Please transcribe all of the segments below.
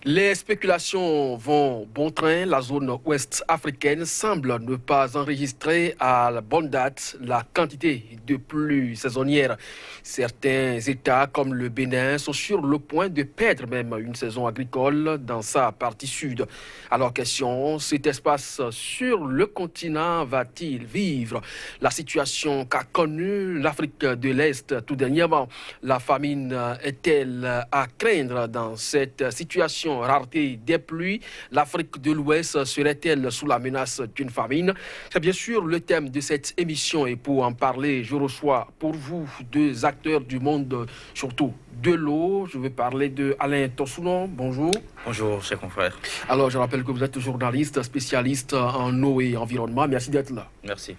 Les spéculations vont bon train. La zone ouest africaine semble ne pas enregistrer à la bonne date la quantité de pluie saisonnière. Certains États comme le Bénin sont sur le point de perdre même une saison agricole dans sa partie sud. Alors question, cet espace sur le continent va-t-il vivre la situation qu'a connue l'Afrique de l'Est tout dernièrement? La famine est-elle à craindre dans cette situation? Rareté des pluies, l'Afrique de l'Ouest serait-elle sous la menace d'une famine? C'est bien sûr le thème de cette émission et pour en parler, je reçois pour vous deux acteurs du monde, surtout de l'eau. Je vais parler de Alain Tossounon. Bonjour. Bonjour, chers confrères. Alors, je rappelle que vous êtes journaliste, spécialiste en eau et environnement. Merci d'être là. Merci.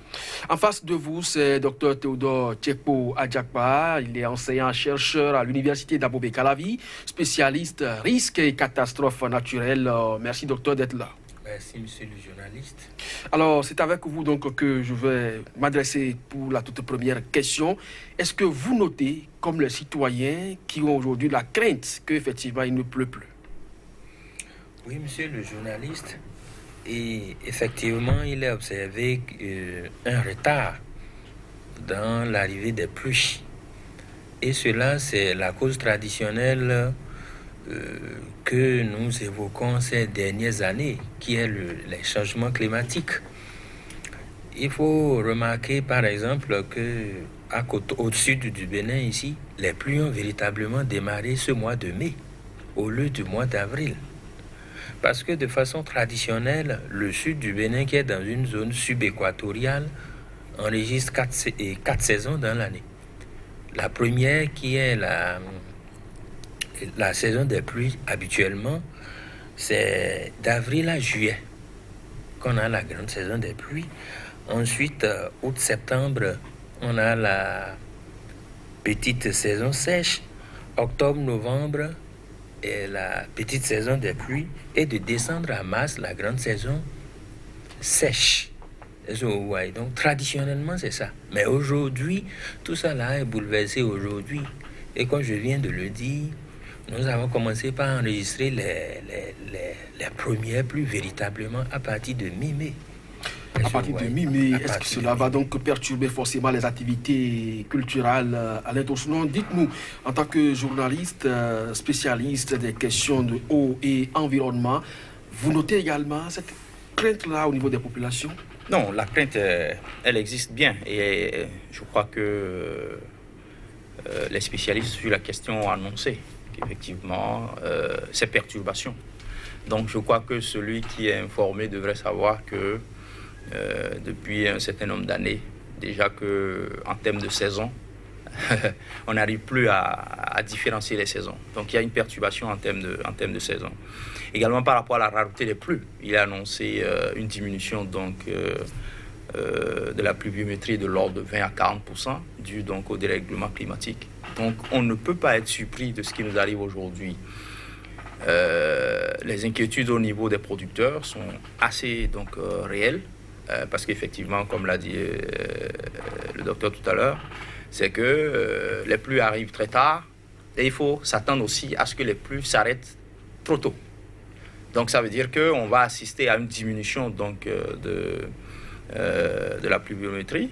En face de vous, c'est Dr Théodore Tchekpo Adjakpa. Il est enseignant-chercheur à l'Université d'Abobey-Calavi, spécialiste risques et catastrophes naturelles. Merci, docteur, d'être là. Merci, monsieur le journaliste. Alors, c'est avec vous donc que je vais m'adresser pour la toute première question. Est-ce que vous notez, comme les citoyens qui ont aujourd'hui la crainte qu'effectivement il ne pleut plus? Oui, monsieur le journaliste. Et effectivement, il est observé un retard dans l'arrivée des pluies. Et cela, c'est la cause traditionnelle que nous évoquons ces dernières années, qui est les changements climatiques. Il faut remarquer, par exemple, que au sud du Bénin, ici, les pluies ont véritablement démarré ce mois de mai, au lieu du mois d'avril. Parce que de façon traditionnelle, le sud du Bénin, qui est dans une zone subéquatoriale, enregistre quatre saisons dans l'année. La première, qui est la saison des pluies, habituellement, c'est d'avril à juillet qu'on a la grande saison des pluies. Ensuite, août-septembre, on a la petite saison sèche. Octobre-novembre, et la petite saison des pluies, et de décembre à mars, la grande saison sèche. Donc, traditionnellement, c'est ça. Mais aujourd'hui, tout ça là est bouleversé aujourd'hui. Et comme je viens de le dire, nous avons commencé par enregistrer les premières pluies véritablement à partir de mi-mai. À partir de mi-mai, est-ce que cela va donc perturber forcément les activités culturelles à l'intention? Dites-nous, en tant que journaliste spécialiste des questions de eau et environnement, vous notez également cette crainte-là au niveau des populations? Non, la crainte, elle existe bien. Et je crois que les spécialistes sur la question ont annoncé qu'effectivement, ces perturbations. Donc, je crois que celui qui est informé devrait savoir que depuis un certain nombre d'années, déjà qu'en termes de saison, on n'arrive plus à différencier les saisons. Donc il y a une perturbation en termes de saison. Également par rapport à la rareté des pluies, il a annoncé une diminution de la pluviométrie de l'ordre de 20 à 40%, dû donc au dérèglement climatique. Donc on ne peut pas être surpris de ce qui nous arrive aujourd'hui. Les inquiétudes au niveau des producteurs sont assez réelles. Parce qu'effectivement, comme l'a dit le docteur tout à l'heure, c'est que les pluies arrivent très tard et il faut s'attendre aussi à ce que les pluies s'arrêtent trop tôt. Donc ça veut dire qu'on va assister à une diminution de la pluviométrie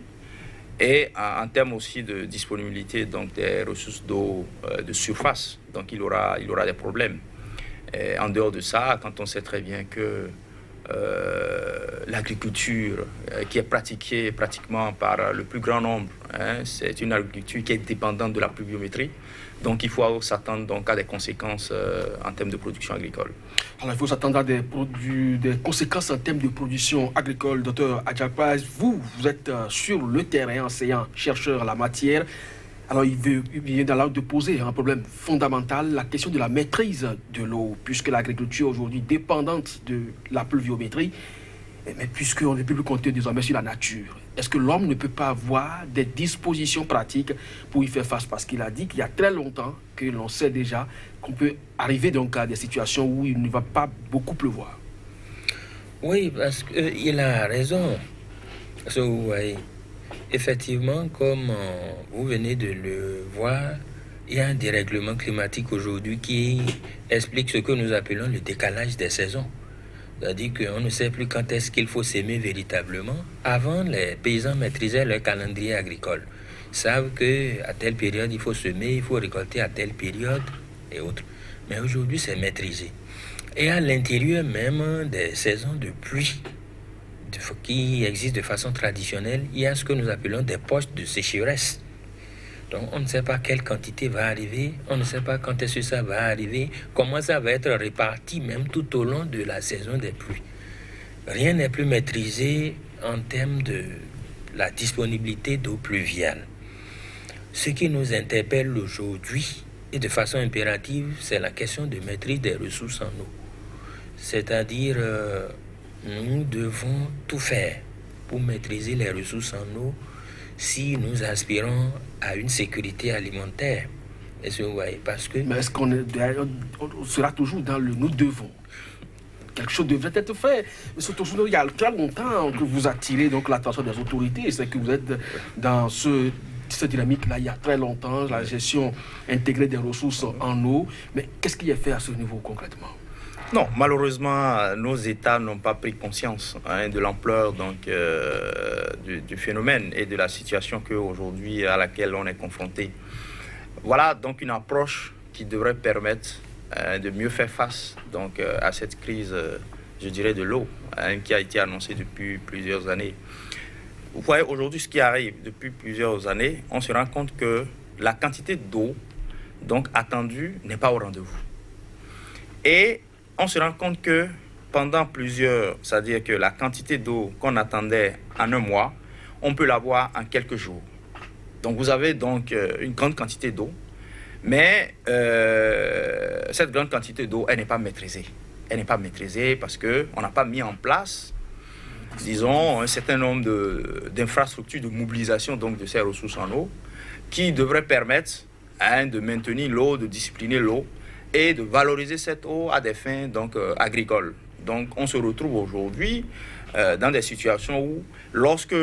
et en termes aussi de disponibilité des ressources d'eau de surface. Donc il y aura des problèmes. Et en dehors de ça, quand on sait très bien que l'agriculture qui est pratiquée pratiquement par le plus grand nombre, c'est une agriculture qui est dépendante de la pluviométrie. Donc il faut s'attendre à des conséquences en termes de production agricole. Alors il faut s'attendre à des conséquences en termes de production agricole. Docteur Adjakpa, vous êtes sur le terrain, enseignant, chercheur en la matière. Alors, il vient d'alors de poser un problème fondamental, la question de la maîtrise de l'eau, puisque l'agriculture aujourd'hui est dépendante de la pluviométrie, mais puisqu'on ne peut plus compter désormais sur la nature. Est-ce que l'homme ne peut pas avoir des dispositions pratiques pour y faire face? Parce qu'il a dit qu'il y a très longtemps que l'on sait déjà qu'on peut arriver donc à des situations où il ne va pas beaucoup pleuvoir. Oui, parce qu'il a raison. Effectivement, comme vous venez de le voir, il y a un dérèglement climatique aujourd'hui qui explique ce que nous appelons le décalage des saisons. C'est-à-dire qu'on ne sait plus quand est-ce qu'il faut s'aimer véritablement. Avant, les paysans maîtrisaient leur calendrier agricole. Ils savent qu'à telle période, il faut semer, il faut récolter à telle période et autres. Mais aujourd'hui, c'est maîtrisé. Et à l'intérieur même des saisons de pluie qui existent de façon traditionnelle, il y a ce que nous appelons des poches de sécheresse. Donc on ne sait pas quelle quantité va arriver, on ne sait pas quand est-ce que ça va arriver, comment ça va être réparti même tout au long de la saison des pluies. Rien n'est plus maîtrisé en termes de la disponibilité d'eau pluviale. Ce qui nous interpelle aujourd'hui, et de façon impérative, c'est la question de maîtrise des ressources en eau. C'est-à-dire, nous devons tout faire pour maîtriser les ressources en eau si nous aspirons à une sécurité alimentaire. Est-ce que vous voyez? Parce que... Mais est-ce qu'on sera toujours dans le « nous devons » ? Quelque chose devrait être fait. Mais surtout, il y a très longtemps que vous attirez donc l'attention des autorités. C'est que vous êtes dans cette dynamique-là, il y a très longtemps, la gestion intégrée des ressources en eau. Mais qu'est-ce qui est fait à ce niveau concrètement? Non, malheureusement, nos États n'ont pas pris conscience de l'ampleur du phénomène et de la situation aujourd'hui à laquelle on est confronté. Voilà donc une approche qui devrait permettre de mieux faire face à cette crise, je dirais, de l'eau qui a été annoncée depuis plusieurs années. Vous voyez, aujourd'hui, ce qui arrive depuis plusieurs années, on se rend compte que la quantité d'eau attendue n'est pas au rendez-vous. Et on se rend compte que pendant c'est-à-dire que la quantité d'eau qu'on attendait en un mois, on peut l'avoir en quelques jours. Donc vous avez une grande quantité d'eau, mais cette grande quantité d'eau, elle n'est pas maîtrisée. Elle n'est pas maîtrisée parce qu'on n'a pas mis en place, disons, un certain nombre d'infrastructures de mobilisation de ces ressources en eau qui devraient permettre de maintenir l'eau, de discipliner l'eau et de valoriser cette eau à des fins agricoles. Donc on se retrouve aujourd'hui dans des situations où lorsque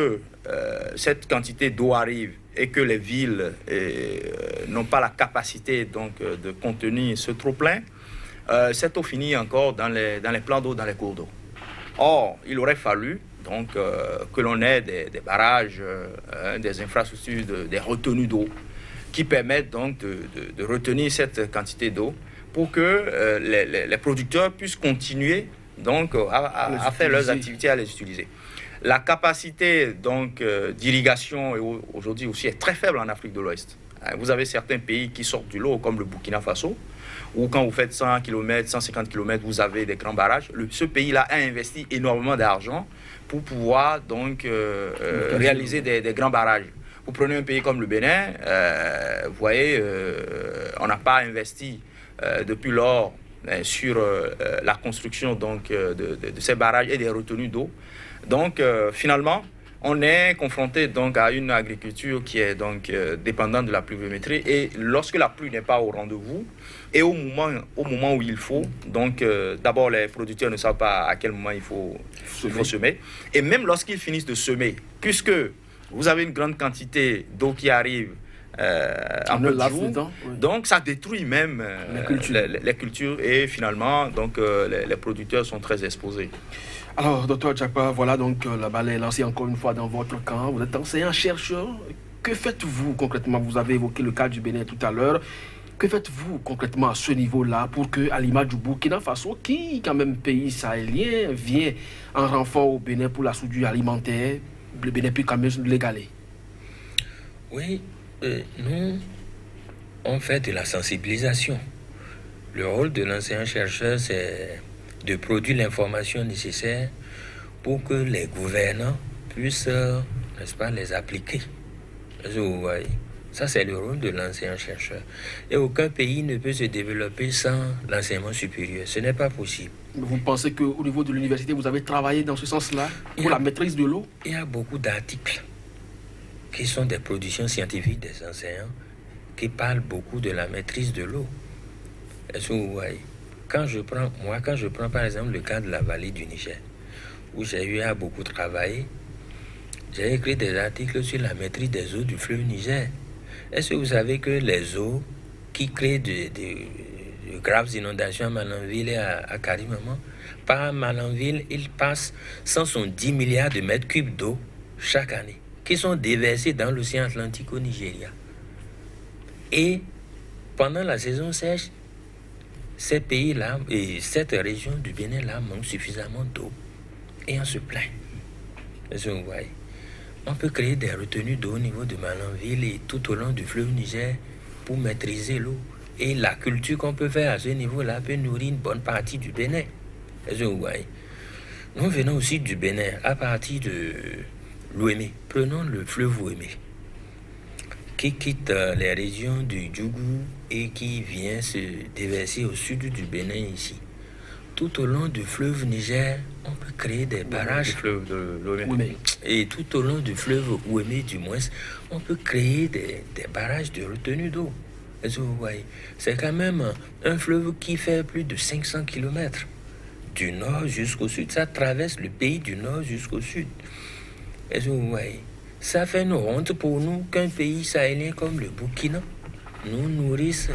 cette quantité d'eau arrive et que les villes n'ont pas la capacité de contenir ce trop-plein, cette eau finit encore dans les plans d'eau, dans les cours d'eau. Or, il aurait fallu que l'on ait des barrages, des infrastructures, des retenues d'eau qui permettent de retenir cette quantité d'eau pour que les producteurs puissent continuer à faire leurs activités, à les utiliser. La capacité d'irrigation aujourd'hui aussi est très faible en Afrique de l'Ouest. Vous avez certains pays qui sortent du lot, comme le Burkina Faso, où quand vous faites 100 km, 150 km, vous avez des grands barrages. Ce pays-là a investi énormément d'argent pour pouvoir réaliser des grands barrages. Vous prenez un pays comme le Bénin, vous voyez, on n'a pas investi depuis lors sur la construction de ces barrages et des retenues d'eau. Donc finalement, on est confronté à une agriculture qui est dépendante de la pluviométrie, et lorsque la pluie n'est pas au rendez-vous et au moment où il faut, d'abord les producteurs ne savent pas à quel moment il faut semer, et même lorsqu'ils finissent de semer, puisque vous avez une grande quantité d'eau qui arrive en peu de jours, donc ça détruit même les cultures et finalement les producteurs sont très exposés. Alors, docteur Djakpa, voilà la balle est lancée encore une fois dans votre camp. Vous êtes enseignant-chercheur. Que faites-vous concrètement? Vous avez évoqué le cas du Bénin tout à l'heure. Que faites-vous concrètement à ce niveau-là pour que, à l'image du Burkina Faso, qui, quand même, pays sahélien, vient en renfort au Bénin pour la soudure alimentaire, le Bénin peut quand même l'égaler? Oui, nous, on fait de la sensibilisation. Le rôle de l'enseignant-chercheur, c'est de produire l'information nécessaire pour que les gouvernants puissent, n'est-ce pas, les appliquer. Vous voyez, ça c'est le rôle de l'enseignant-chercheur. Et aucun pays ne peut se développer sans l'enseignement supérieur. Ce n'est pas possible. Vous pensez qu'au niveau de l'université, vous avez travaillé dans ce sens-là pour la maîtrise de l'eau? Il y a beaucoup d'articles qui sont des productions scientifiques des enseignants qui parlent beaucoup de la maîtrise de l'eau. Est-ce que vous voyez? Quand je prends par exemple le cas de la vallée du Niger, où j'ai eu à beaucoup travailler, j'ai écrit des articles sur la maîtrise des eaux du fleuve Niger. Est-ce que vous savez que les eaux qui crée de graves inondations à Malanville et à Karimaman. Par Malanville, il passe 170 milliards de mètres cubes d'eau chaque année, qui sont déversés dans l'océan Atlantique au Nigeria. Et pendant la saison sèche, ces pays-là et cette région du Bénin-là manquent suffisamment d'eau. Et on se plaint. Vous voyez, on peut créer des retenues d'eau au niveau de Malanville et tout au long du fleuve Niger pour maîtriser l'eau. Et la culture qu'on peut faire à ce niveau-là peut nourrir une bonne partie du Bénin. Vous voyez, nous venons aussi du Bénin à partir de l'Ouémé. Prenons le fleuve Ouémé, qui quitte les régions du Djougou et qui vient se déverser au sud du Bénin ici. Tout au long du fleuve Niger, on peut créer des barrages. Du fleuve de l'Ouémé. Et tout au long du fleuve Ouémé, du moins, on peut créer des barrages de retenue d'eau. Vous voyez, c'est quand même un fleuve qui fait plus de 500 km du nord jusqu'au sud. Ça traverse le pays du nord jusqu'au sud. Vous voyez, ça fait une honte pour nous qu'un pays sahélien comme le Burkina nous nourrisse,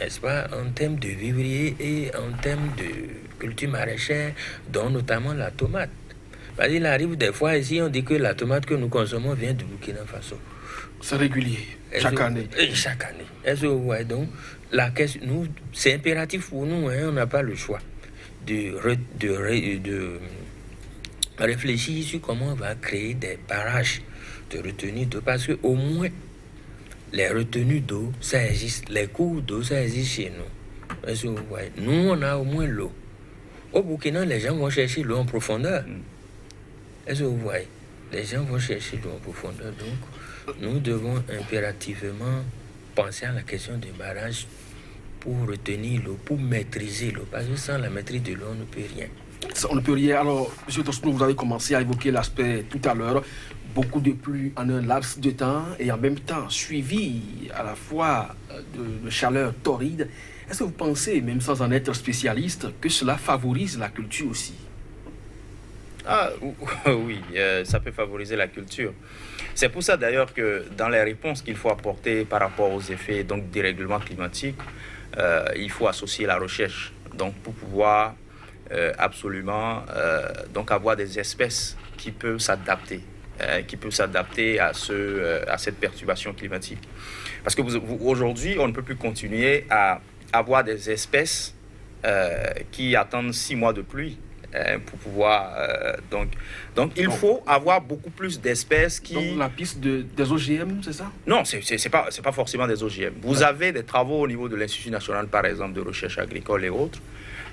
n'est-ce pas, en termes de vivriers et en termes de culture maraîchère, dont notamment la tomate. Parce qu'il arrive des fois ici, on dit que la tomate que nous consommons vient du Burkina Faso. C'est régulier, chaque année. Chaque année. Vous voyez, donc, la question, nous, c'est impératif pour nous, on n'a pas le choix de réfléchir sur comment on va créer des barrages de retenue d'eau, parce qu'au moins, les retenues d'eau, ça existe. Les cours d'eau, ça existe chez nous. Vous voyez, nous, on a au moins l'eau. Au Burkina, les gens vont chercher l'eau en profondeur. Est-ce que vous voyez? Les gens vont chercher l'eau en profondeur. Donc, nous devons impérativement penser à la question des barrages pour retenir l'eau, pour maîtriser l'eau. Parce que sans la maîtrise de l'eau, on ne peut rien. On ne peut rien. Alors, M. Tosno, vous avez commencé à évoquer l'aspect tout à l'heure. Beaucoup de pluie en un laps de temps et en même temps suivi à la fois de chaleur torride. Est-ce que vous pensez, même sans en être spécialiste, que cela favorise la culture aussi? Oui, ça peut favoriser la culture. C'est pour ça d'ailleurs que dans les réponses qu'il faut apporter par rapport aux effets donc, des règlements climatiques, il faut associer la recherche donc, pour pouvoir absolument donc avoir des espèces qui peuvent s'adapter. À cette perturbation climatique. Parce que aujourd'hui, on ne peut plus continuer à avoir des espèces qui attendent 6 mois de pluie pour pouvoir... Donc, il faut avoir beaucoup plus d'espèces qui... Donc, la piste des OGM, c'est ça? Non, c'est pas forcément des OGM. Vous avez des travaux au niveau de l'Institut national, par exemple, de recherche agricole et autres,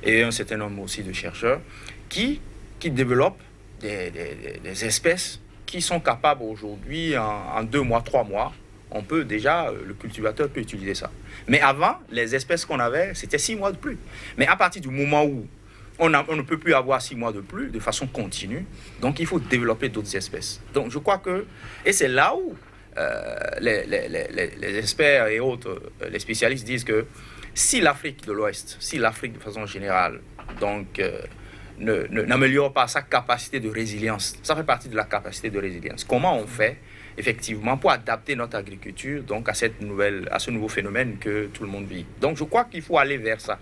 et un certain nombre aussi de chercheurs qui développent des espèces qui sont capables aujourd'hui, en 2 mois, 3 mois, le cultivateur peut utiliser ça. Mais avant, les espèces qu'on avait, c'était 6 mois de pluie. Mais à partir du moment où on ne peut plus avoir 6 mois de pluie de façon continue, donc il faut développer d'autres espèces. Donc je crois que, et c'est là où les experts et autres, les spécialistes disent que si l'Afrique de l'Ouest, si l'Afrique de façon générale, donc... n'améliore pas sa capacité de résilience. Ça fait partie de la capacité de résilience. Comment on fait, effectivement, pour adapter notre agriculture donc, à ce nouveau phénomène que tout le monde vit. Donc, je crois qu'il faut aller vers ça.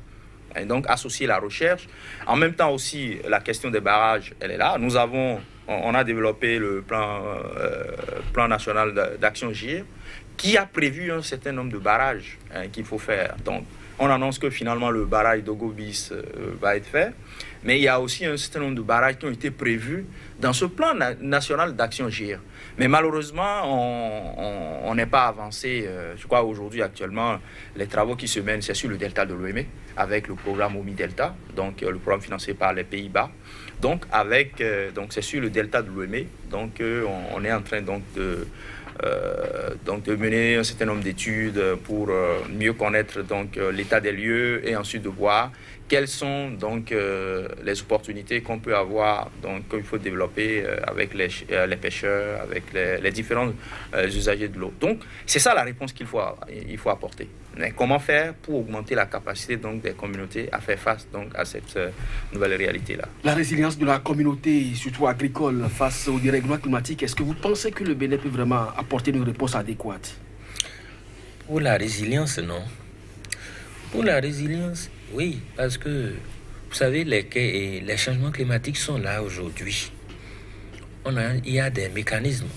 Et donc, associer la recherche. En même temps aussi, la question des barrages, elle est là. On a développé le plan national d'action GIR qui a prévu un certain nombre de barrages qu'il faut faire. Donc, on annonce que finalement le barrage d'Ogobis va être fait, mais il y a aussi un certain nombre de barrages qui ont été prévus dans ce plan national d'action GIR. Mais malheureusement, on n'est pas avancé. Je crois aujourd'hui, actuellement, les travaux qui se mènent, c'est sur le delta de l'Ouémé, avec le programme OMI-Delta, donc le programme financé par les Pays-Bas. Donc, c'est sur le delta de l'Ouémé, donc on est en train de mener un certain nombre d'études pour mieux connaître l'état des lieux et ensuite de voir quelles sont les opportunités qu'on peut avoir, qu'il faut développer avec les pêcheurs, avec les différents usagers de l'eau. Donc, c'est ça la réponse qu'il faut apporter. Mais comment faire pour augmenter la capacité des communautés à faire face à cette nouvelle réalité-là? La résilience de la communauté, surtout agricole, face au dérèglement climatique, est-ce que vous pensez que le Bénin peut vraiment apporter une réponse adéquate? Pour la résilience, non. Pour la résilience, oui, parce que, vous savez, les changements climatiques sont là aujourd'hui. Il y a des mécanismes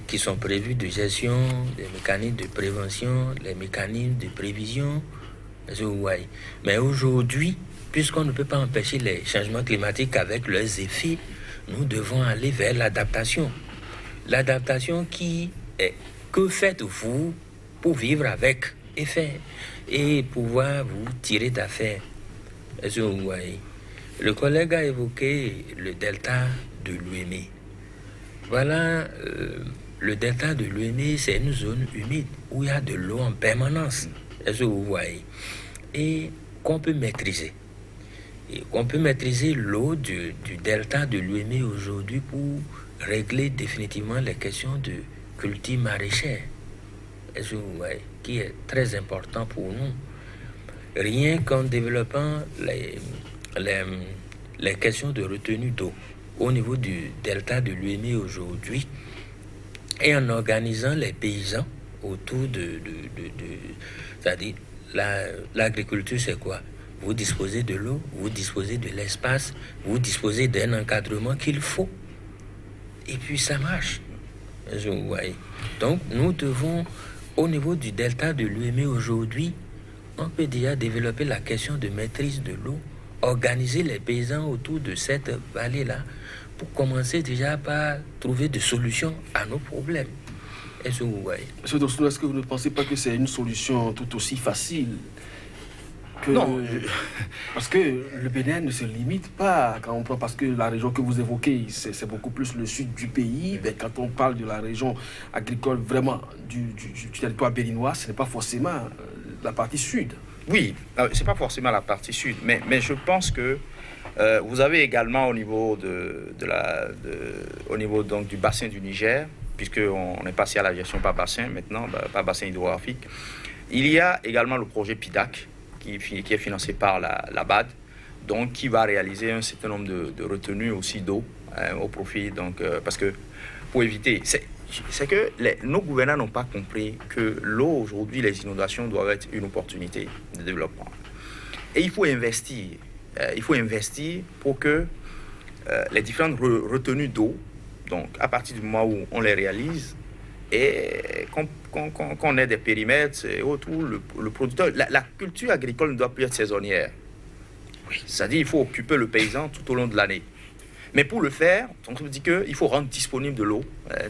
qui sont prévus de gestion, des mécanismes de prévention, les mécanismes de prévision. Mais aujourd'hui, puisqu'on ne peut pas empêcher les changements climatiques avec leurs effets, nous devons aller vers l'adaptation. L'adaptation qui est que faites-vous pour vivre avec et pouvoir vous tirer d'affaire. Est-ce que vous voyez? Le collègue a évoqué le delta de l'Ouémé. Voilà, le delta de l'Ouémé, c'est une zone humide où il y a de l'eau en permanence. Est-ce que vous voyez? Et qu'on peut maîtriser. Et qu'on peut maîtriser l'eau du delta de l'Ouémé aujourd'hui pour régler définitivement les questions de culture maraîchère. Est-ce que vous voyez? Qui est très important pour nous. Rien qu'en développant les questions de retenue d'eau au niveau du delta de l'Ouémé aujourd'hui et en organisant les paysans autour c'est-à-dire l'agriculture, c'est quoi? Vous disposez de l'eau, vous disposez de l'espace, vous disposez d'un encadrement qu'il faut. Et puis ça marche. Vous voyez. Donc nous devons, au niveau du delta de l'Ouémé aujourd'hui, on peut déjà développer la question de maîtrise de l'eau, organiser les paysans autour de cette vallée-là pour commencer déjà par trouver des solutions à nos problèmes. Est-ce que vous voyez? Monsieur Dossou, est-ce que vous ne pensez pas que c'est une solution tout aussi facile que... Non. Parce que le Bénin ne se limite pas, quand on prend, parce que la région que vous évoquez, c'est beaucoup plus le sud du pays. Mais quand on parle de la région agricole vraiment du territoire béninois, ce n'est pas forcément la partie sud. Oui, c'est pas forcément la partie sud, mais je pense que vous avez également au niveau au niveau donc du bassin du Niger, puisqu'on est passé à la gestion par bassin maintenant, par bassin hydrographique. Il y a également le projet PIDAC qui est financé par la BAD, donc qui va réaliser un certain nombre de retenues aussi d'eau au profit, donc parce que pour éviter, c'est que nos gouvernants n'ont pas compris que l'eau aujourd'hui, les inondations doivent être une opportunité de développement. Et il faut investir. Il faut investir pour que les différentes retenues d'eau, donc à partir du moment où on les réalise, et qu'on ait des périmètres et autres, où le producteur, la culture agricole ne doit plus être saisonnière. Oui. C'est-à-dire qu'il faut occuper le paysan tout au long de l'année. Mais pour le faire, on se dit qu'il faut rendre disponible de l'eau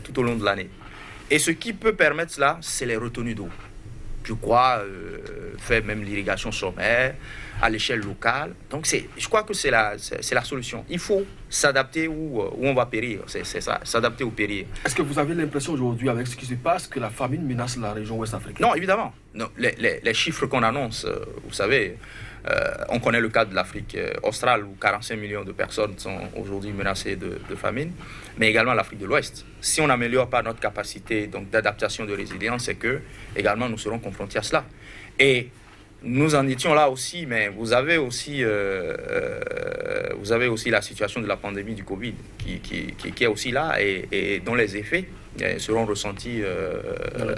tout au long de l'année. Et ce qui peut permettre cela, c'est les retenues d'eau. Je crois faire même l'irrigation sommaire à l'échelle locale. Donc je crois que c'est la solution. Il faut s'adapter où on va périr. C'est ça, s'adapter ou périr. Est-ce que vous avez l'impression aujourd'hui, avec ce qui se passe, que la famine menace la région ouest africaine? Non, évidemment. Non, les chiffres qu'on annonce, vous savez, on connaît le cas de l'Afrique australe où 45 millions de personnes sont aujourd'hui menacées de famine, mais également l'Afrique de l'Ouest. Si on n'améliore pas notre capacité donc d'adaptation, de résilience, c'est que également nous serons confrontés à cela. Et nous en étions là aussi, mais vous avez aussi la situation de la pandémie du Covid qui est aussi là et dont les effets seront ressentis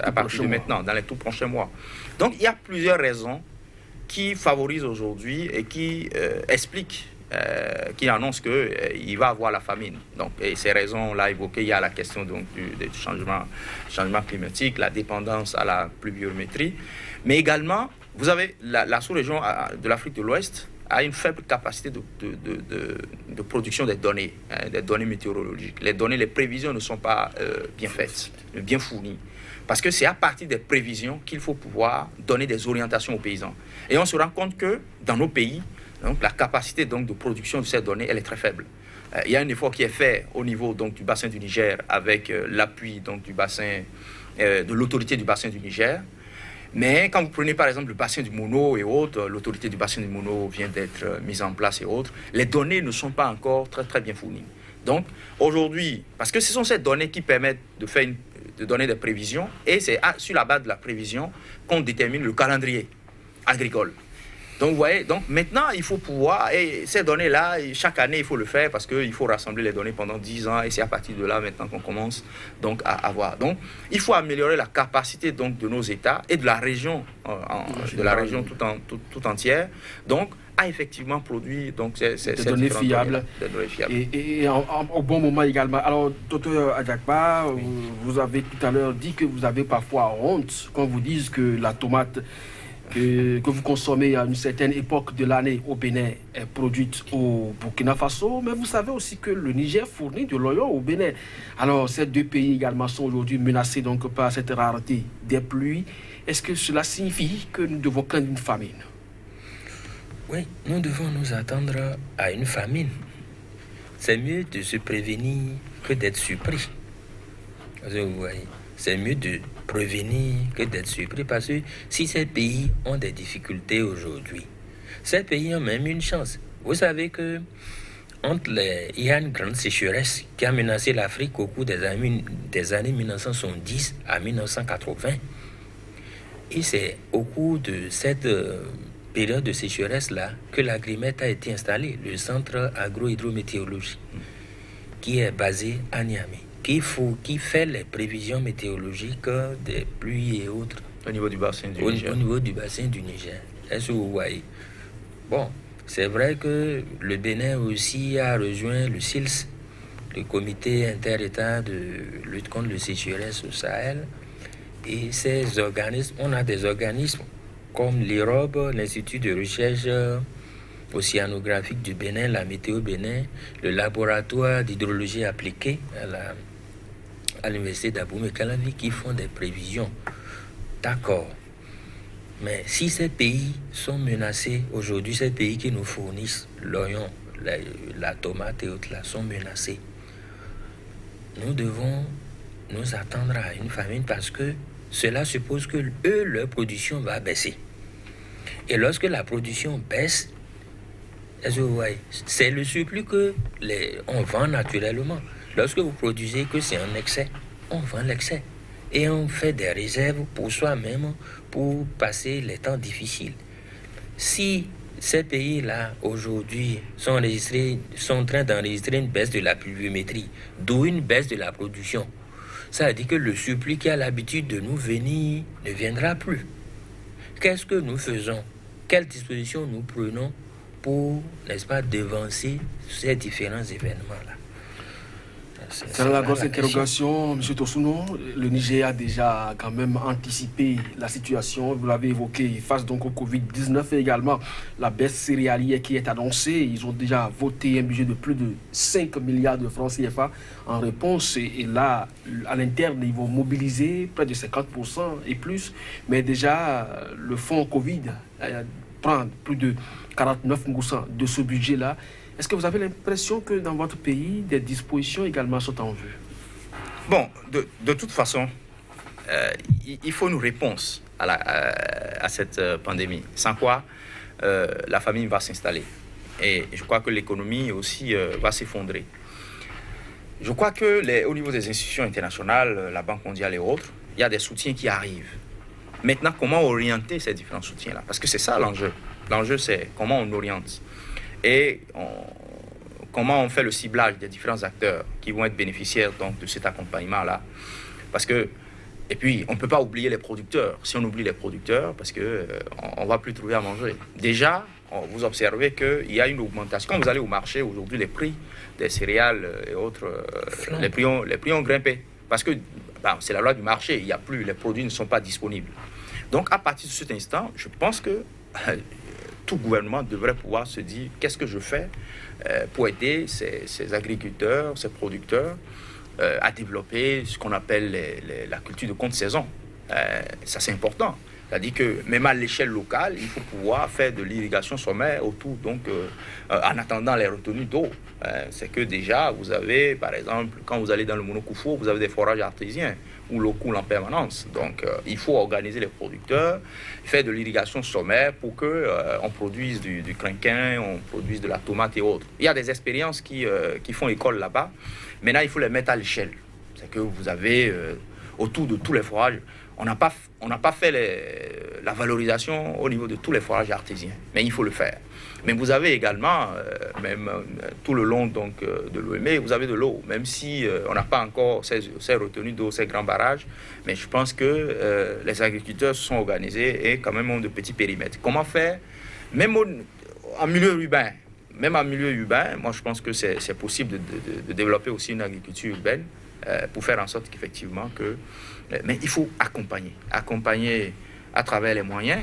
à partir de maintenant, dans les tout prochains mois. Donc il y a plusieurs raisons qui favorisent aujourd'hui et qui expliquent, qui annoncent qu'il va y avoir la famine. Donc, et ces raisons-là évoquées, il y a la question donc, du changement climatique, la dépendance à la pluviométrie, mais également, vous avez la sous-région de l'Afrique de l'Ouest a une faible capacité de production des données météorologiques. Les prévisions ne sont pas bien faites, bien fournies. Parce que c'est à partir des prévisions qu'il faut pouvoir donner des orientations aux paysans. Et on se rend compte que dans nos pays, donc, la capacité donc, de production de ces données, elle est très faible. Il y a un effort qui est fait au niveau donc, du bassin du Niger avec l'appui donc, du bassin, de l'autorité du bassin du Niger. Mais quand vous prenez par exemple le bassin du Mono et autres, l'autorité du bassin du Mono vient d'être mise en place et autres, les données ne sont pas encore très, très bien fournies. Donc aujourd'hui, parce que ce sont ces données qui permettent de donner des prévisions et c'est sur la base de la prévision qu'on détermine le calendrier agricole. Donc, vous voyez, donc maintenant, il faut pouvoir, et ces données-là, chaque année, il faut le faire parce qu'il faut rassembler les données pendant 10 ans, et c'est à partir de là, maintenant, qu'on commence donc, à avoir. Donc, il faut améliorer la capacité donc, de nos États et de la région, tout entière, donc, à effectivement produire donc, des données fiables. Et au bon moment également. Alors, docteur Adjakba, vous avez tout à l'heure dit que vous avez parfois honte quand vous dites que la tomate que vous consommez à une certaine époque de l'année au Bénin est produite au Burkina Faso, mais vous savez aussi que le Niger fournit de l'oignon au Bénin. Alors, ces deux pays également sont aujourd'hui menacés donc, par cette rareté des pluies. Est-ce que cela signifie que nous devons craindre une famine? Oui, nous devons nous attendre à une famine. C'est mieux de se prévenir que d'être surpris. Vous voyez, c'est mieux de prévenir que d'être surpris parce que si ces pays ont des difficultés aujourd'hui, ces pays ont même une chance. Vous savez que il y a une grande sécheresse qui a menacé l'Afrique au cours des années 1970 à 1980. Et c'est au cours de cette période de sécheresse-là que l'Agrimet a été installé, le centre agro-hydrométéorologique, qui est basé à Niamey, qui fait les prévisions météorologiques des pluies et autres. Au niveau du bassin du Niger. Au niveau du bassin du Niger. Est-ce que vous voyez? Bon, c'est vrai que le Bénin aussi a rejoint le CILS, le comité inter-État de lutte contre le sécheresse au Sahel. Et ces organismes, on a des organismes comme l'IROB, l'Institut de recherche océanographique du Bénin, la Météo Bénin, le laboratoire d'hydrologie appliquée à l'université d'Abomey-Calavi qui font des prévisions. D'accord. Mais si ces pays sont menacés, aujourd'hui, ces pays qui nous fournissent l'oignon, la tomate et autres là, sont menacés, nous devons nous attendre à une famine parce que cela suppose que leur production va baisser. Et lorsque la production baisse, c'est le surplus que on vend naturellement. Lorsque vous produisez que c'est un excès, on vend l'excès. Et on fait des réserves pour soi-même pour passer les temps difficiles. Si ces pays-là, aujourd'hui, sont en train d'enregistrer une baisse de la pluviométrie, d'où une baisse de la production, ça veut dire que le surplus qui a l'habitude de nous venir ne viendra plus. Qu'est-ce que nous faisons? Quelles dispositions nous prenons pour, n'est-ce pas, devancer ces différents événements-là? C'est la grosse interrogation, M. Tosuno. Le Niger a déjà quand même anticipé la situation, vous l'avez évoqué, face donc au Covid-19 et également la baisse céréalière qui est annoncée. Ils ont déjà voté un budget de plus de 5 milliards de francs CFA en réponse. Et là, à l'interne, ils vont mobiliser près de 50% et plus. Mais déjà, le fonds Covid prend plus de 49% de ce budget-là. Est-ce que vous avez l'impression que dans votre pays, des dispositions également sont en vue? Bon, de toute façon, il faut une réponse à cette pandémie. Sans quoi, la famine va s'installer. Et je crois que l'économie aussi va s'effondrer. Je crois que au niveau des institutions internationales, la Banque mondiale et autres, il y a des soutiens qui arrivent. Maintenant, comment orienter ces différents soutiens-là? Parce que c'est ça l'enjeu. L'enjeu, c'est comment on oriente. Et comment on fait le ciblage des différents acteurs qui vont être bénéficiaires donc, de cet accompagnement-là. Parce que, et puis, on ne peut pas oublier les producteurs. Si on oublie les producteurs, parce qu'on ne va plus trouver à manger. Déjà, vous observez qu'il y a une augmentation. Quand vous allez au marché, aujourd'hui, les prix des céréales et autres, les prix ont grimpé. Parce que c'est la loi du marché, il n'y a plus, les produits ne sont pas disponibles. Donc, à partir de cet instant, je pense que tout gouvernement devrait pouvoir se dire qu'est-ce que je fais pour aider ces agriculteurs, ces producteurs à développer ce qu'on appelle la culture de contre-saison. Ça, c'est important. C'est-à-dire que même à l'échelle locale, il faut pouvoir faire de l'irrigation sommaire autour, donc en attendant les retenues d'eau. C'est que déjà, vous avez, par exemple, quand vous allez dans le Monokoufou, vous avez des forages artésiens où l'eau coule en permanence. Donc, il faut organiser les producteurs, faire de l'irrigation sommaire pour qu'on produise du quinquin, on produise de la tomate et autres. Il y a des expériences qui font école là-bas. Maintenant, il faut les mettre à l'échelle. C'est que vous avez, autour de tous les forages, on n'a pas fait la valorisation au niveau de tous les forages artésiens. Mais il faut le faire. Mais vous avez également, tout le long donc, de l'Ouémé, vous avez de l'eau, même si on n'a pas encore ces retenues d'eau, ces grands barrages. Mais je pense que les agriculteurs se sont organisés et quand même ont de petits périmètres. Comment faire? Même en milieu urbain, moi je pense que c'est possible de développer aussi une agriculture urbaine pour faire en sorte qu'effectivement que... Mais il faut accompagner à travers les moyens,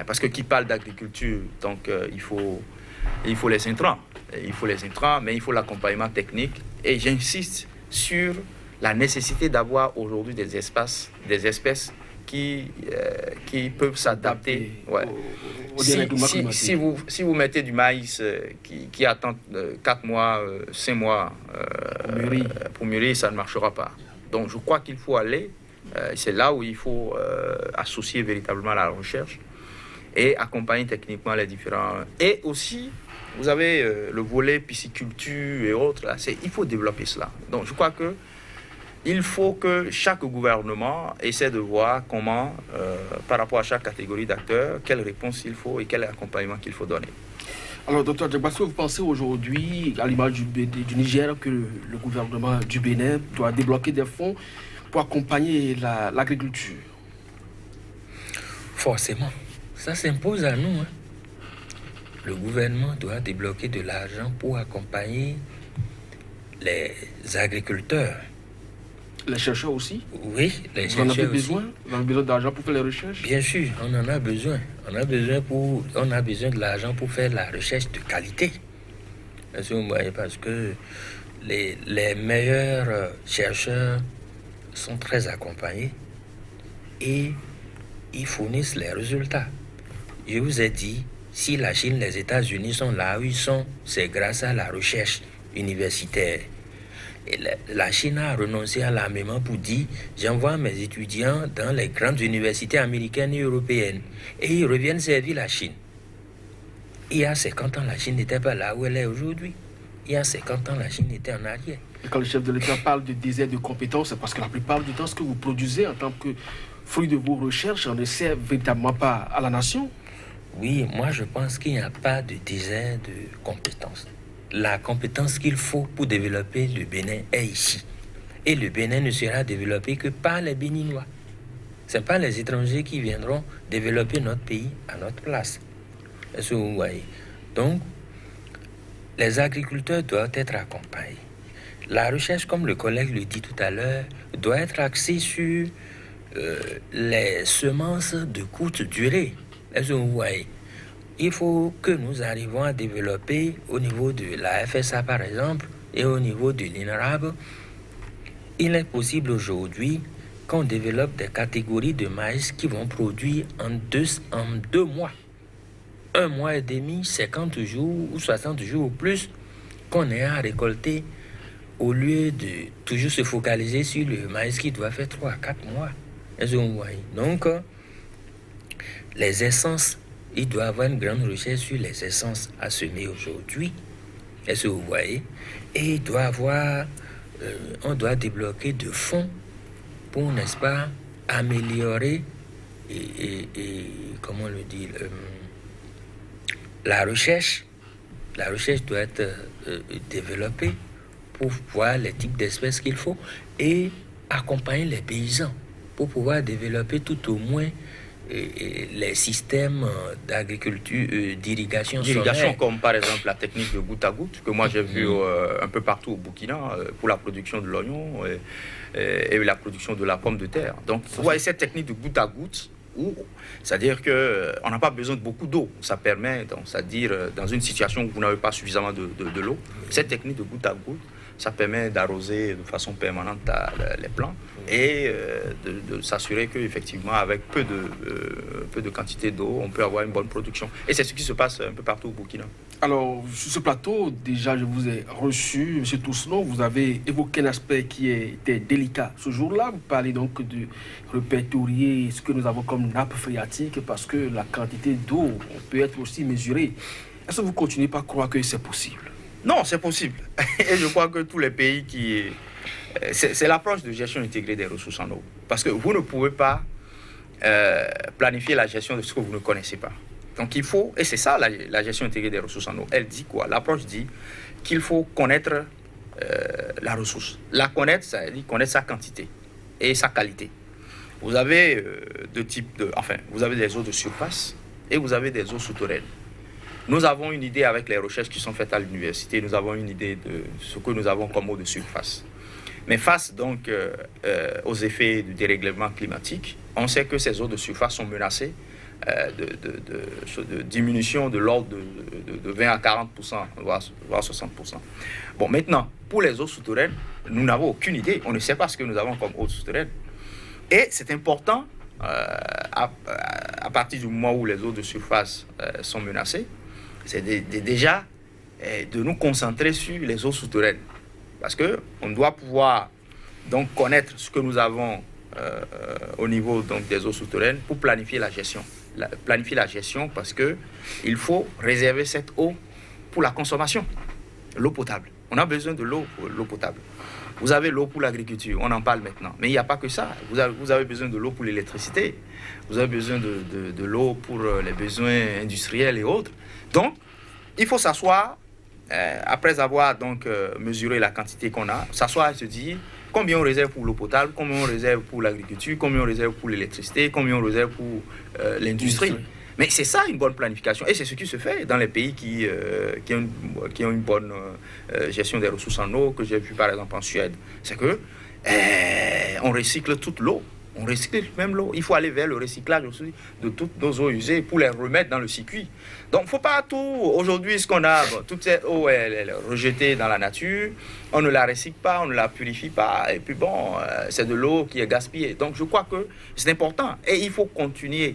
parce que qui parle d'agriculture, donc il faut les intrants. Mais il faut l'accompagnement technique. Et j'insiste sur la nécessité d'avoir aujourd'hui des espèces qui peuvent s'adapter. Ouais. Si vous mettez du maïs qui attend 4 mois, 5 mois pour mûrir, ça ne marchera pas. Donc je crois qu'il faut aller, c'est là où il faut associer véritablement la recherche et accompagner techniquement les différents... Et aussi, vous avez le volet pisciculture et autres, là, il faut développer cela. Donc je crois que il faut que chaque gouvernement essaie de voir comment, par rapport à chaque catégorie d'acteurs, quelle réponse il faut et quel accompagnement qu'il faut donner. Alors, docteur Djagba, est-ce que vous pensez aujourd'hui, à l'image du Niger, que le gouvernement du Bénin doit débloquer des fonds pour accompagner l'agriculture? Forcément. Ça s'impose à nous. Le gouvernement doit débloquer de l'argent pour accompagner les agriculteurs. Les chercheurs aussi? Oui, les chercheurs aussi. Vous en avez besoin d'argent pour faire les recherches? Bien sûr, on en a besoin. On a besoin de l'argent pour faire la recherche de qualité. Parce que les meilleurs chercheurs sont très accompagnés et ils fournissent les résultats. Je vous ai dit, si la Chine, les États-Unis sont là où ils sont, c'est grâce à la recherche universitaire. Et la Chine a renoncé à l'armement pour dire j'envoie mes étudiants dans les grandes universités américaines et européennes et ils reviennent servir la Chine. Il y a 50 ans, la Chine n'était pas là où elle est aujourd'hui. Il y a 50 ans, la Chine était en arrière. Et quand le chef de l'État parle de désert de compétences, c'est parce que la plupart du temps, ce que vous produisez en tant que fruit de vos recherches ne sert véritablement pas à la nation. Oui, moi je pense qu'il n'y a pas de désert de compétences. La compétence qu'il faut pour développer le Bénin est ici. Et le Bénin ne sera développé que par les Béninois. Ce n'est pas les étrangers qui viendront développer notre pays à notre place. Est-ce que vous voyez? Donc, les agriculteurs doivent être accompagnés. La recherche, comme le collègue le dit tout à l'heure, doit être axée sur les semences de courte durée. Est-ce que vous voyez? Il faut que nous arrivions à développer au niveau de la FSA par exemple et au niveau de l'INRAB. Il est possible aujourd'hui qu'on développe des catégories de maïs qui vont produire en deux mois. 1 mois et demi, 50 jours ou 60 jours ou plus qu'on ait à récolter au lieu de toujours se focaliser sur le maïs qui doit faire 3 à 4 mois. Est-ce que vous voyez? Donc, les essences, il doit y avoir une grande recherche sur les essences à semer aujourd'hui. Est-ce que vous voyez? Et il doit avoir, on doit débloquer de fonds pour, n'est-ce pas, améliorer et comment on le dit, la recherche. La recherche doit être développée pour voir les types d'espèces qu'il faut et accompagner les paysans pour pouvoir développer tout au moins les systèmes d'agriculture, d'irrigation solaire. Comme par exemple la technique de goutte à goutte, que moi j'ai vu un peu partout au Burkina, pour la production de l'oignon et la production de la pomme de terre. Donc, vous voyez cette technique de goutte à goutte, c'est-à-dire qu'on n'a pas besoin de beaucoup d'eau. Ça permet, c'est-à-dire dans une situation où vous n'avez pas suffisamment de l'eau, cette technique de goutte à goutte, ça permet d'arroser de façon permanente les plants et de s'assurer qu'effectivement, avec peu de quantité d'eau, on peut avoir une bonne production. Et c'est ce qui se passe un peu partout au Burkina. Alors, sur ce plateau, déjà, je vous ai reçu, M. Toussaint, vous avez évoqué un aspect qui était délicat ce jour-là. Vous parlez donc de répertorier ce que nous avons comme nappe phréatique parce que la quantité d'eau peut être aussi mesurée. Est-ce que vous continuez par croire que c'est possible? Non, c'est possible. Et je crois que tous les pays c'est l'approche de gestion intégrée des ressources en eau. Parce que vous ne pouvez pas planifier la gestion de ce que vous ne connaissez pas. Donc il faut, et c'est ça la gestion intégrée des ressources en eau, elle dit quoi? L'approche dit qu'il faut connaître la ressource. La connaître, ça dit connaître sa quantité et sa qualité. Vous avez deux types vous avez des eaux de surface et vous avez des eaux souterraines. Nous avons une idée avec les recherches qui sont faites à l'université, nous avons une idée de ce que nous avons comme eau de surface. Mais face donc aux effets du dérèglement climatique, on sait que ces eaux de surface sont menacées de diminution de l'ordre de 20 à 40%, voire 60%. Bon, maintenant, pour les eaux souterraines, nous n'avons aucune idée. On ne sait pas ce que nous avons comme eau souterraine. Et c'est important, à partir du moment où les eaux de surface sont menacées, c'est déjà de nous concentrer sur les eaux souterraines. Parce qu'on doit pouvoir donc connaître ce que nous avons au niveau donc, des eaux souterraines pour planifier la gestion. Planifier la gestion parce qu'il faut réserver cette eau pour la consommation, l'eau potable. On a besoin de l'eau pour l'eau potable. Vous avez l'eau pour l'agriculture, on en parle maintenant. Mais il n'y a pas que ça. Vous avez besoin de l'eau pour l'électricité. Vous avez besoin de l'eau pour les besoins industriels et autres. Donc, il faut s'asseoir, après avoir donc mesuré la quantité qu'on a, s'asseoir et se dire combien on réserve pour l'eau potable, combien on réserve pour l'agriculture, combien on réserve pour l'électricité, combien on réserve pour l'industrie. Mais c'est ça une bonne planification. Et c'est ce qui se fait dans les pays qui ont une bonne gestion des ressources en eau, que j'ai vu par exemple en Suède. C'est que on recycle toute l'eau. On recycle même l'eau. Il faut aller vers le recyclage aussi de toutes nos eaux usées pour les remettre dans le circuit. Donc, il ne faut pas tout. Aujourd'hui, ce qu'on a, toute cette eau, elle est rejetée dans la nature. On ne la recycle pas, on ne la purifie pas. Et puis bon, c'est de l'eau qui est gaspillée. Donc, je crois que c'est important. Et il faut continuer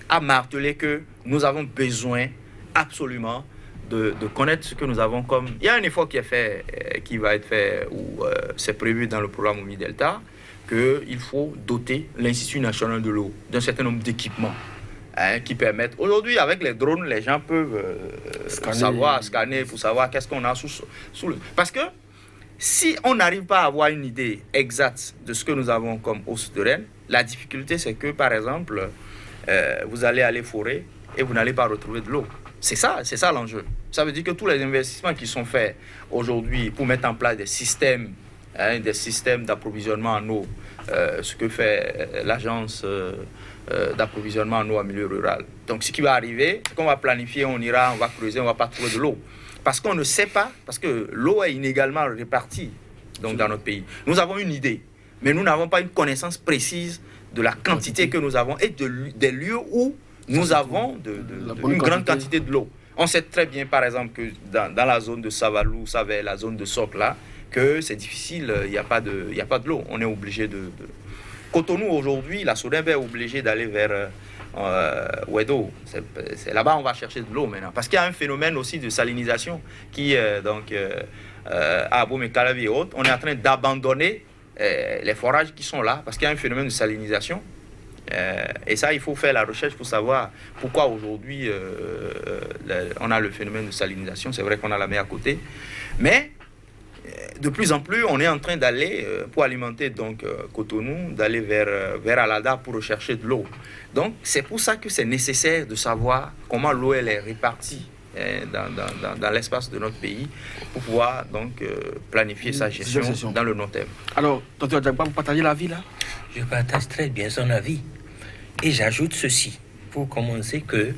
à marteler que nous avons besoin absolument de connaître ce que nous avons comme... Il y a un effort qui est fait, qui va être fait, ou c'est prévu dans le programme OMI Delta, qu'il faut doter l'Institut national de l'eau d'un certain nombre d'équipements qui permettent... Aujourd'hui, avec les drones, les gens peuvent scanner pour savoir qu'est-ce qu'on a sous le... Parce que si on n'arrive pas à avoir une idée exacte de ce que nous avons comme eau souterraine, la difficulté, c'est que, par exemple, vous allez aller forer et vous n'allez pas retrouver de l'eau. C'est ça l'enjeu. Ça veut dire que tous les investissements qui sont faits aujourd'hui pour mettre en place des systèmes d'approvisionnement en eau, ce que fait l'agence d'approvisionnement en eau en milieu rural. Donc, ce qui va arriver, c'est qu'on va planifier, on ira, on va creuser, on ne va pas trouver de l'eau. Parce qu'on ne sait pas, parce que l'eau est inégalement répartie donc, dans notre pays. Nous avons une idée, mais nous n'avons pas une connaissance précise de la quantité que nous avons et des lieux où nous avons une grande quantité de l'eau. On sait très bien, par exemple, que dans la zone de Savalou, la zone de Soc, là, que c'est difficile, il n'y a pas de l'eau. On est obligé de... Cotonou, aujourd'hui, la SODEB est obligée d'aller vers Ouedo. C'est là-bas on va chercher de l'eau maintenant. Parce qu'il y a un phénomène aussi de salinisation qui, à Abomey-Calavi et autres, on est en train d'abandonner les forages qui sont là, parce qu'il y a un phénomène de salinisation. Et ça, il faut faire la recherche pour savoir pourquoi aujourd'hui on a le phénomène de salinisation. C'est vrai qu'on a la mer à côté. Mais de plus en plus, on est en train d'aller, pour alimenter donc Cotonou, d'aller vers Alada pour rechercher de l'eau. Donc, c'est pour ça que c'est nécessaire de savoir comment l'eau elle est répartie dans l'espace de notre pays pour pouvoir donc planifier sa gestion dans le long terme. Alors, Dr. Djagba, vous partagez l'avis là? Je partage très bien son avis. Et j'ajoute ceci, pour commencer, que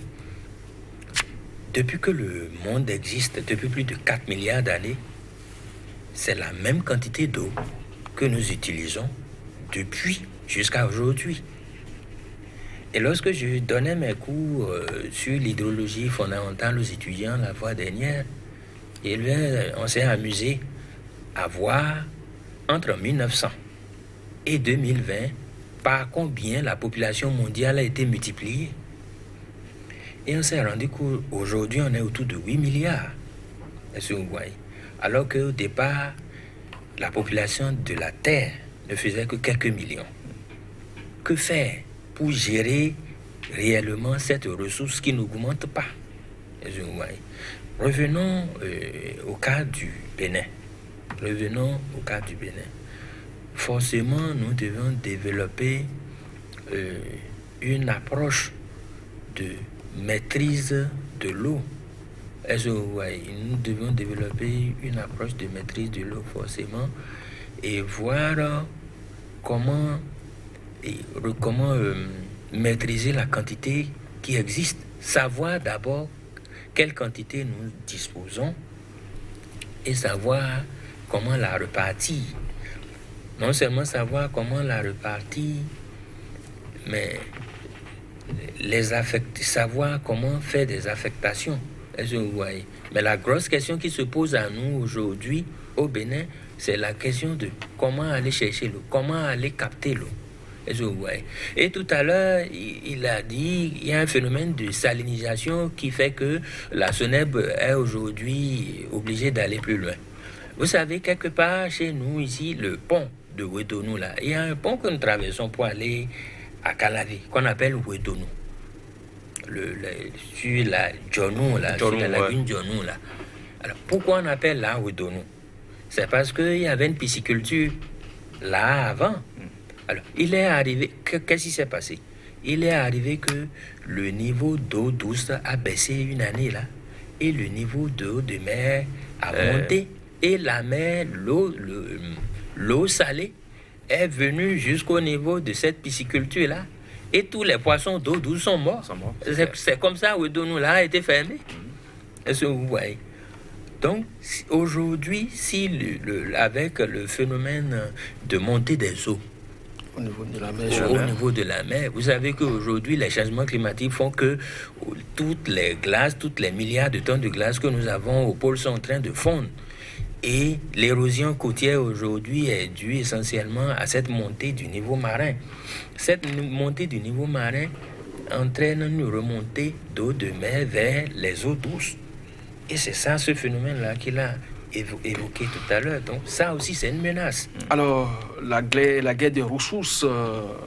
depuis que le monde existe, depuis plus de 4 milliards d'années, c'est la même quantité d'eau que nous utilisons depuis jusqu'à aujourd'hui. Et lorsque je donnais mes cours sur l'hydrologie fondamentale aux étudiants la fois dernière, on s'est amusé à voir entre 1900 et 2020 par combien la population mondiale a été multipliée. Et on s'est rendu compte qu'aujourd'hui, on est autour de 8 milliards. Est-ce que vous voyez? Alors qu'au départ, la population de la Terre ne faisait que quelques millions. Que faire pour gérer réellement cette ressource qui n'augmente pas? Est-ce que vous voyez? Revenons au cas du Bénin. Forcément, nous devons développer une approche de maîtrise de l'eau. Est-ce que vous voyez, nous devons développer une approche de maîtrise de l'eau forcément et voir comment maîtriser la quantité qui existe. Savoir d'abord quelle quantité nous disposons et savoir comment la repartir. Non seulement savoir comment la repartir, mais savoir comment faire des affectations. Est-ce que vous voyez? Mais la grosse question qui se pose à nous aujourd'hui au Bénin, c'est la question de comment aller chercher l'eau, comment aller capter l'eau. Est-ce que vous voyez? Et tout à l'heure, il a dit il y a un phénomène de salinisation qui fait que la SONEB est aujourd'hui obligée d'aller plus loin. Vous savez, quelque part chez nous ici, le pont de Ouédonou, là, il y a un pont que nous traversons pour aller à Calavi, qu'on appelle Ouédonou. Sur la Djonou, là, sur la lagune Djonou, là. Alors, pourquoi on appelle là Ouédonou? C'est parce qu'il y avait une pisciculture là avant. Alors, il est arrivé, qu'est-ce qui s'est passé? Il est arrivé que le niveau d'eau douce a baissé une année là, et le niveau d'eau de mer a monté, et la mer, l'eau salée est venue jusqu'au niveau de cette pisciculture là, et tous les poissons d'eau douce sont morts. C'est comme ça où Ouédonou là a été fermé. Est-ce que vous voyez? Donc, aujourd'hui, avec le phénomène de montée des eaux, au niveau de la mer, vous savez qu'aujourd'hui, les changements climatiques font que toutes les glaces, toutes les milliards de tonnes de glace que nous avons au pôle sont en train de fondre. Et l'érosion côtière aujourd'hui est due essentiellement à cette montée du niveau marin. Cette montée du niveau marin entraîne une remontée d'eau de mer vers les eaux douces. Et c'est ça, ce phénomène-là qu'il a évoqué tout à l'heure. Donc ça aussi, c'est une menace. Alors, la guerre des ressources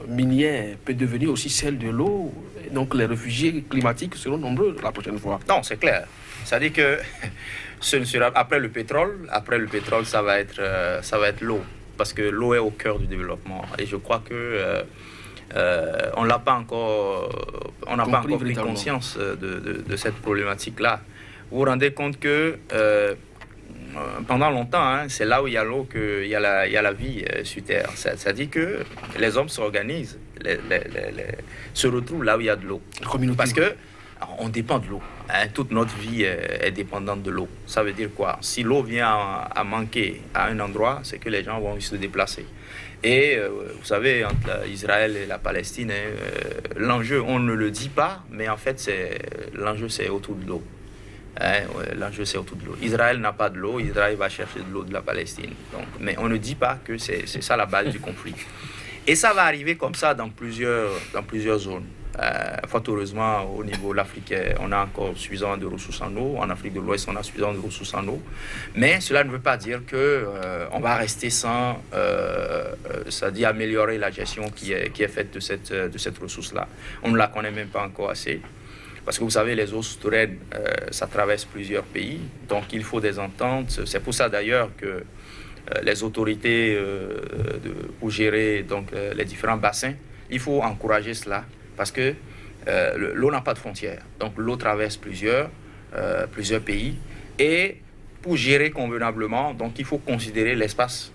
minières peut devenir aussi celle de l'eau. Donc les réfugiés climatiques seront nombreux la prochaine fois. Non, c'est clair. C'est-à-dire que ce ne sera, après le pétrole, ça va être l'eau. Parce que l'eau est au cœur du développement. Et je crois que on n'a pas encore pris conscience de cette problématique-là. Vous vous rendez compte que pendant longtemps, c'est là où il y a l'eau qu'il y a la vie sur Terre. C'est-à-dire que les hommes s'organisent, se retrouvent là où il y a de l'eau. Parce que on dépend de l'eau. Toute notre vie est dépendante de l'eau. Ça veut dire quoi? Si l'eau vient à manquer à un endroit, c'est que les gens vont se déplacer. Et vous savez, entre Israël et la Palestine, l'enjeu, on ne le dit pas, mais en fait, l'enjeu, c'est autour de l'eau. L'enjeu, c'est autour de l'eau. Israël n'a pas de l'eau, Israël va chercher de l'eau de la Palestine. Donc, mais on ne dit pas que c'est ça la base du conflit. Et ça va arriver comme ça dans plusieurs zones. Fort heureusement, au niveau de l'Afrique, on a encore suffisamment de ressources en eau. En Afrique de l'Ouest, on a suffisamment de ressources en eau. Mais cela ne veut pas dire qu'on va rester sans, c'est-à-dire améliorer la gestion qui est faite de cette ressource-là. On ne la connaît même pas encore assez. Parce que vous savez, les eaux souterraines, ça traverse plusieurs pays. Donc, il faut des ententes. C'est pour ça d'ailleurs que les autorités pour gérer donc, les différents bassins, il faut encourager cela. Parce que l'eau n'a pas de frontières. Donc, l'eau traverse plusieurs pays. Et pour gérer convenablement, donc, il faut considérer l'espace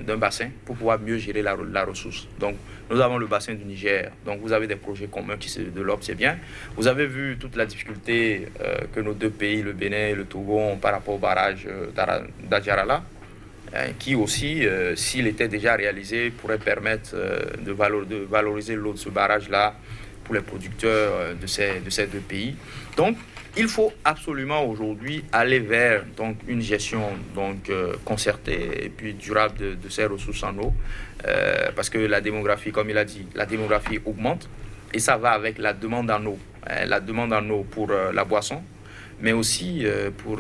d'un bassin pour pouvoir mieux gérer la ressource. Donc, nous avons le bassin du Niger. Donc, vous avez des projets communs qui se développent, c'est bien. Vous avez vu toute la difficulté que nos deux pays, le Bénin et le Togo, ont par rapport au barrage d'Adjarala, qui aussi, s'il était déjà réalisé, pourrait permettre de valoriser l'eau de ce barrage-là pour les producteurs de ces deux pays. Donc, il faut absolument aujourd'hui aller vers donc, une gestion donc, concertée et puis durable de ces ressources en eau, parce que la démographie, comme il a dit, la démographie augmente et ça va avec la demande en eau. La demande en eau pour la boisson, mais aussi pour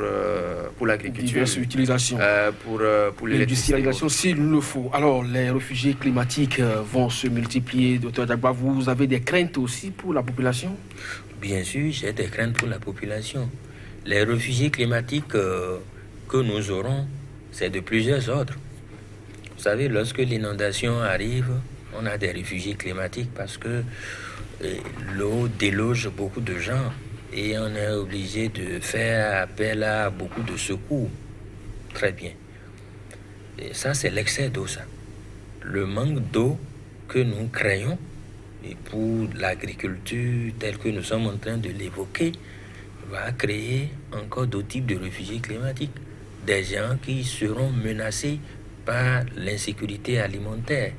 l'agriculture. Diverses utilisations. Pour l'industrialisation, s'il le faut. Alors, les réfugiés climatiques vont se multiplier. Dr. Dagba, vous avez des craintes aussi pour la population? Bien sûr, j'ai des craintes pour la population. Les réfugiés climatiques que nous aurons, c'est de plusieurs ordres. Vous savez, lorsque l'inondation arrive, on a des réfugiés climatiques parce que l'eau déloge beaucoup de gens et on est obligé de faire appel à beaucoup de secours. Très bien. Et ça, c'est l'excès d'eau, ça. Le manque d'eau que nous créons et pour l'agriculture telle que nous sommes en train de l'évoquer va créer encore d'autres types de réfugiés climatiques. Des gens qui seront menacés par l'insécurité alimentaire.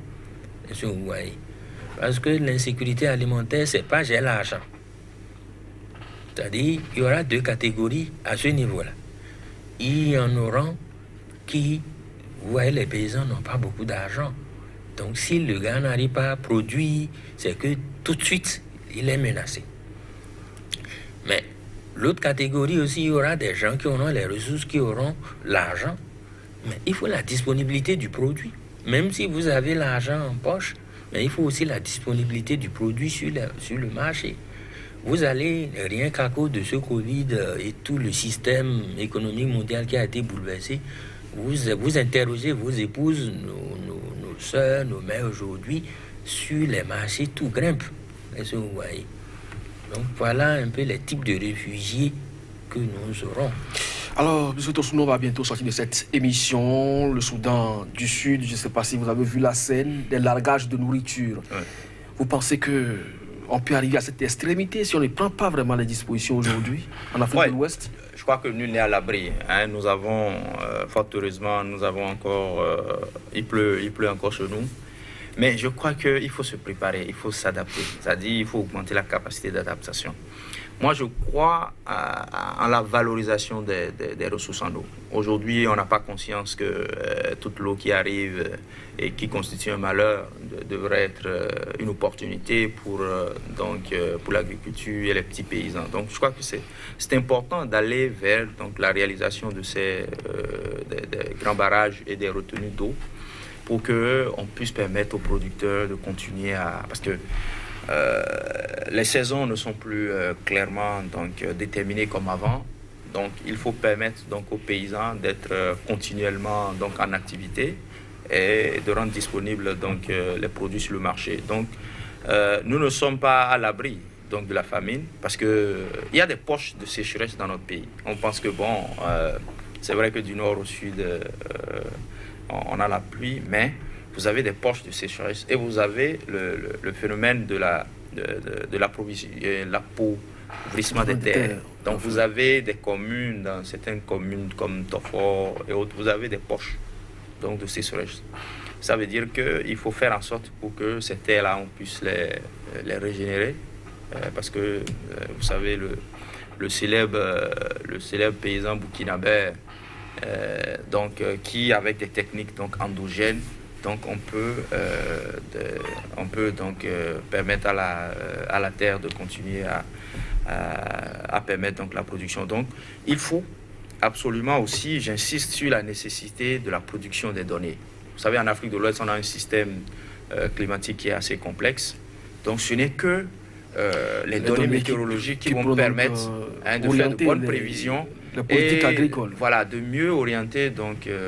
Est-ce que vous voyez? Parce que l'insécurité alimentaire, c'est pas j'ai l'argent. C'est-à-dire, il y aura deux catégories à ce niveau-là. Il y en aura qui, vous voyez, les paysans n'ont pas beaucoup d'argent. Donc, si le gars n'arrive pas à produire, c'est que tout de suite, il est menacé. Mais l'autre catégorie aussi, il y aura des gens qui auront les ressources, qui auront l'argent. Mais il faut la disponibilité du produit. Même si vous avez l'argent en poche, mais il faut aussi la disponibilité du produit sur le marché. Vous allez, rien qu'à cause de ce Covid et tout le système économique mondial qui a été bouleversé, vous interrogez vos épouses, nos soeurs, nos mères aujourd'hui, sur les marchés, tout grimpe. Est-ce que vous voyez? Donc voilà un peu les types de réfugiés que nous aurons. Alors, M. Tosuno va bientôt sortir de cette émission. Le Soudan du Sud, je ne sais pas si vous avez vu la scène des largages de nourriture. Ouais. Vous pensez qu'on peut arriver à cette extrémité si on ne prend pas vraiment les dispositions aujourd'hui en Afrique de l'Ouest? Je crois que nul n'est à l'abri. Hein. Nous avons, fort heureusement, nous avons encore, il pleut encore chez nous. Mais je crois qu'il faut se préparer, il faut s'adapter. C'est-à-dire qu'il faut augmenter la capacité d'adaptation. Moi, je crois en la valorisation des ressources en eau. Aujourd'hui, on n'a pas conscience que toute l'eau qui arrive et qui constitue un malheur devrait être une opportunité pour l'agriculture et les petits paysans. Donc, je crois que c'est important d'aller vers la réalisation de ces des grands barrages et des retenues d'eau pour qu'on puisse permettre aux producteurs de continuer à... Parce que les saisons ne sont plus clairement déterminées comme avant. Donc, il faut permettre aux paysans d'être continuellement en activité et de rendre disponibles les produits sur le marché. Donc, nous ne sommes pas à l'abri de la famine parce qu'il y a des poches de sécheresse dans notre pays. On pense que, c'est vrai que du nord au sud, on a la pluie, mais vous avez des poches de sécheresse et vous avez le phénomène de l'appauvrissement des terres. Donc vous avez des communes, dans certaines communes comme Tofor et autres, vous avez des poches de sécheresse. Ça veut dire qu'il faut faire en sorte pour que ces terres-là, on puisse les régénérer. Parce que, vous savez, le célèbre paysan burkinabé, qui, avec des techniques endogènes, on peut permettre à la terre de continuer à permettre la production. Donc, il faut absolument aussi, j'insiste sur la nécessité de la production des données. Vous savez, en Afrique de l'Ouest, on a un système climatique qui est assez complexe. Donc, ce n'est que les données météorologiques qui vont permettre de faire de bonnes prévisions. La politique agricole. Voilà, de mieux orienter.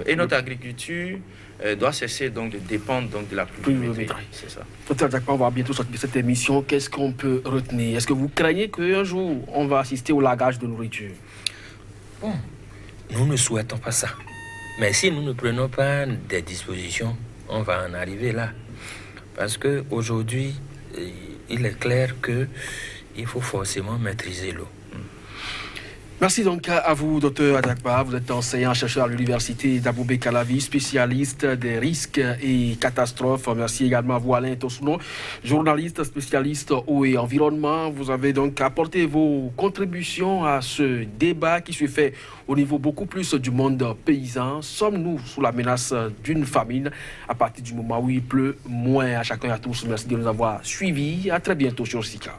Et notre agriculture doit cesser de dépendre de la pluviométrie. C'est ça. Dr. Adjakpa, on va bientôt sortir de cette émission. Qu'est-ce qu'on peut retenir? Est-ce que vous craignez qu'un jour, on va assister au largage de nourriture? Bon, nous ne souhaitons pas ça. Mais si nous ne prenons pas des dispositions, on va en arriver là. Parce qu'aujourd'hui, il est clair qu'il faut forcément maîtriser l'eau. Merci donc à vous, Dr. Adjakpa. Vous êtes enseignant-chercheur à l'université d'Abomey-Calavi, spécialiste des risques et catastrophes. Merci également à vous, Alain Tosuno, journaliste spécialiste eau et environnement. Vous avez donc apporté vos contributions à ce débat qui se fait au niveau beaucoup plus du monde paysan. Sommes-nous sous la menace d'une famine à partir du moment où il pleut moins? À chacun et à tous, merci de nous avoir suivis. À très bientôt sur Sika.